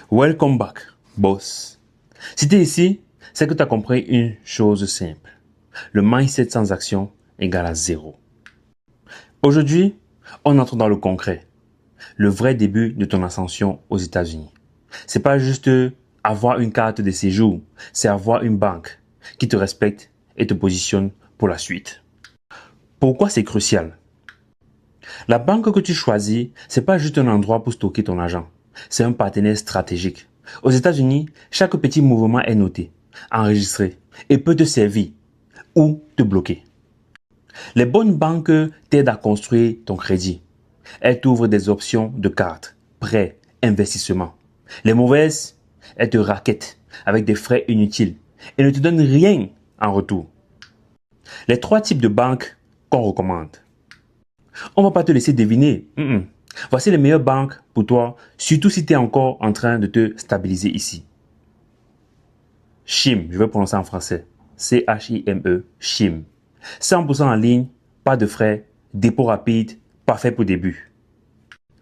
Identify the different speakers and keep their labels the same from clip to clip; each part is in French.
Speaker 1: Welcome back, boss. Si tu es ici, c'est que tu as compris une chose simple. Le mindset sans action égale à zéro. Aujourd'hui, on entre dans le concret. Le vrai début de ton ascension aux États-Unis. C'est pas juste avoir une carte de séjour, c'est avoir une banque qui te respecte et te positionne pour la suite. Pourquoi c'est crucial? La banque que tu choisis, c'est pas juste un endroit pour stocker ton argent. C'est un partenaire stratégique. Aux États-Unis, chaque petit mouvement est noté, enregistré et peut te servir ou te bloquer. Les bonnes banques t'aident à construire ton crédit. Elles t'ouvrent des options de cartes, prêts, investissements. Les mauvaises, elles te raquettent avec des frais inutiles et ne te donnent rien en retour. Les 3 types de banques qu'on recommande. On ne va pas te laisser deviner. Voici les meilleures banques pour toi, surtout si tu es encore en train de te stabiliser ici. Chime, je vais prononcer en français. C-H-I-M-E, Chime. 100% en ligne, pas de frais, dépôt rapide, parfait pour début.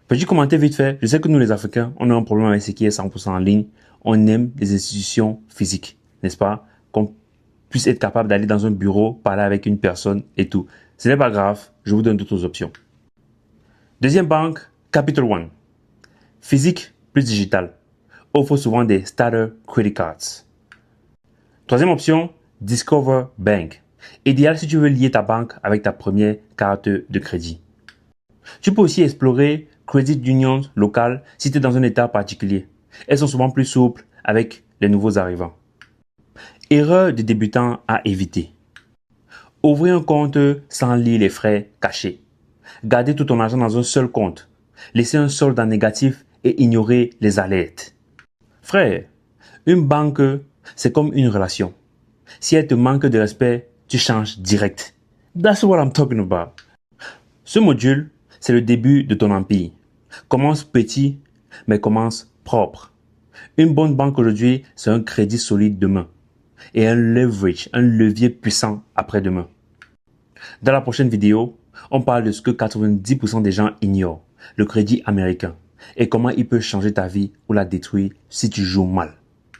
Speaker 1: Petit commentaire vite fait, je sais que nous les Africains, on a un problème avec ce qui est 100% en ligne. On aime les institutions physiques, n'est-ce pas? Qu'on puisse être capable d'aller dans un bureau, parler avec une personne et tout. Ce n'est pas grave, je vous donne d'autres options. Deuxième banque, Capital One. Physique plus digital. Offre souvent des starter credit cards. Troisième option, Discover Bank. Idéal si tu veux lier ta banque avec ta première carte de crédit. Tu peux aussi explorer Credit Unions locales si tu es dans un état particulier. Elles sont souvent plus souples avec les nouveaux arrivants. Erreur de débutant à éviter. Ouvrir un compte sans lire les frais cachés. Garder tout ton argent dans un seul compte. Laisser un solde en négatif et ignorer les alertes. Frère, une banque, c'est comme une relation. Si elle te manque de respect, tu changes direct. That's what I'm talking about. Ce module, c'est le début de ton empire. Commence petit, mais commence propre. Une bonne banque aujourd'hui, c'est un crédit solide demain. Et un leverage, un levier puissant après-demain. Dans la prochaine vidéo, on parle de ce que 90% des gens ignorent, le crédit américain, et comment il peut changer ta vie ou la détruire si tu joues mal.